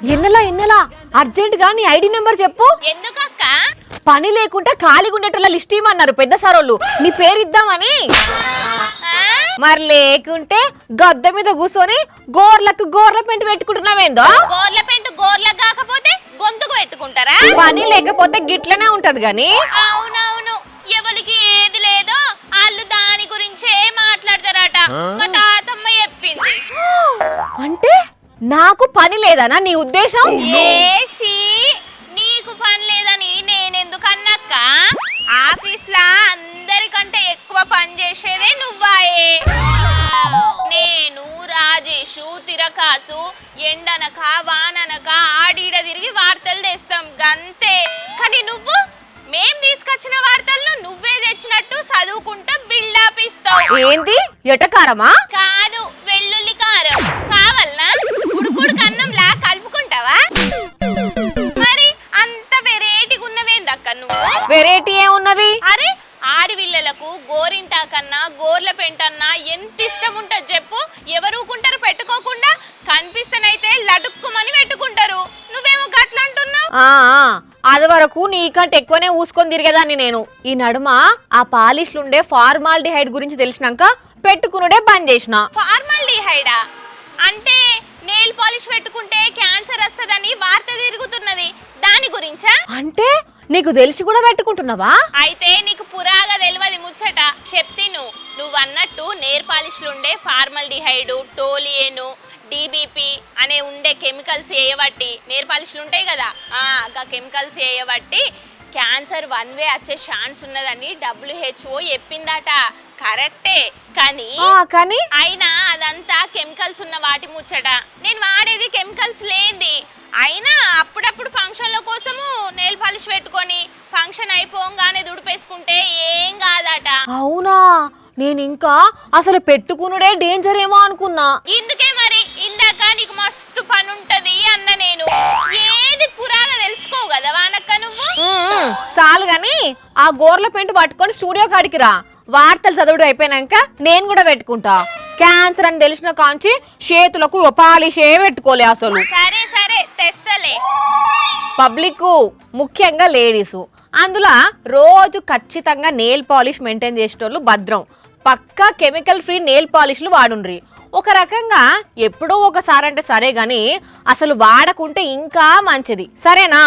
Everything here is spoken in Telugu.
ఎన్నెలా అర్జెంట్ గా నీ ఐడి నెంబర్ చెప్పు. ఎందుకక్క? పని లేకుంటే ఖాళీగా ఉండేటోళ్ళ లిస్ట్ ఇమ్మన్నారు పెద్ద సారోళ్ళు, నీ పేరు ఇద్దామని. మరి లేకుంటే గద్ద మీద కూర్చొని గోర్ల పెంట పెట్టుకుంటున్నావేందో. గోర్ల పెంట గోర్లకు కాకపోతే గొంతుకు పెట్టుకుంటారా? పని లేకపోతే గిట్లనే ఉంటది గాని. అవునవును, ఎవరికి ఏది లేదో వాళ్ళు దాని గురించే మాట్లాడతారట. మా తాతమ్మ చెప్పింది. అంటే నాకు పని లేదనా నీ ఉద్దేశం? ఏసి నీకు పని లేదని నేనెందుకన్నక్క? ఆఫీస్ లా అందరికంటే ఎక్కువ పని చేసేదే నువ్వాయే. నేను రాజేషు తిరకాసు ఎండనక వాననక ఆడీడ తిరిగి వార్తలు తెస్తాం గంతే. కానీ నువ్వు మేం తీసుకొచ్చిన వార్తలను నువ్వే తెచ్చినట్టు చదువుకుంటా బిల్డప్ ఇస్తావు. ఏంది ఎటకారమా? కాదు, వెల్లుల్లి కారం. కావాలనా? ఉడుకుడు కన్నంలా కలుపుకుంటావా? మరి అంత వెరైటీగా ఉన్నవేందక్క నువ్వు? వెరైటీ ఏమున్నది? అరే ఆడవిల్లలకు గోరింటా కన్నా గోర్ల పెంటన్నా ఎంత ఇష్టం ఉంటది చెప్పు. ఎవరుకుంటారు పెట్టుకోకుండా? కనిపిస్తేనైతే లడుక్కుమని పెట్టుకుంటారు. నువ్వేమో గట్ల అంటున్నావు. అది వరకు నీకంటే ఎక్కువనే ఊసుకొని తిరిగేదాన్ని నేను. ఈ నడుమ ఆ పాలిష్లుండే ఫార్మాల్డిహైడ్ గురించి తెలిసినాక పెట్టుకునుడే బంద్ చేసిన. ఫార్మాల్డిహైడా అంటే నెయిల్ పాలిష్ పెట్టుకుంటే క్యాన్సర్ వస్తదని వార్త తిరుగుతున్నది, దాని గురించా? అంటే నీకు తెలిసి కూడా పెట్టుకుంటున్నావా? అయితే నీకు పురాగా తెలియదు ముచ్చట. చెప్తిను. నువ్వు అన్నట్టు నెయిల్ పాలిష్లుండే ఫార్మాల్డిహైడ్, టోలియేను, డిబిపి అనే ఉండే కెమికల్స్ వేయబట్టి నెయిల్ పాలిష్లు ఉంటాయి కదా, ఆ కెమికల్స్ వేయబట్టి క్యాన్సర్ 1 వే వచ్చే ఛాన్స్ ఉన్నదని WHO చెప్పిందట. కరెక్టే, కానీ అయినా అదంతా కెమికల్స్ ఉన్న వాటి ముచ్చట. నేను వాడేది కెమికల్స్ లేంది. అయినా అప్పుడప్పుడు ఫంక్షన్ల కోసము నెయిల్ పాలిష్ పెట్టుకొని ఫంక్షన్ అయిపోగానే దుడిపేసుకుంటే ఏం కాదట. అవునా? నేను ఇంకా అసలు పెట్టుకునుడే డేంజర్ ఏమో అనుకున్నా. ఇందుకే మరి ఇందాక నీకు మస్తు పని ఉంటది అన్న నేను. ఏది పురాగా తెలుసుకోవు కదా వానక్క నువ్వు. చాలు గాని ఆ గోర్ల పెంట పట్టుకొని స్టూడియో కాడికి రా. వార్తలు చదువుడు అయిపోయినాక నేను కూడా పెట్టుకుంటా. క్యాన్సర్ అని తెలిసిన కాంచి చేతులకు పాలిషే పెట్టుకోలే అసలు. సరే సరే తెస్తలే. పబ్లిక్ ముఖ్యంగా లేడీసు అందులో రోజు ఖచ్చితంగా నెయిల్ పాలిష్ మెయింటైన్ చేసేటోళ్ళు భద్రం. పక్కా కెమికల్ ఫ్రీ నెయిల్ పాలిష్లు వాడుండ్రి. ఒక రకంగా ఎప్పుడో ఒకసారి అంటే సరే గాని అసలు వాడకుంటే ఇంకా మంచిది. సరేనా?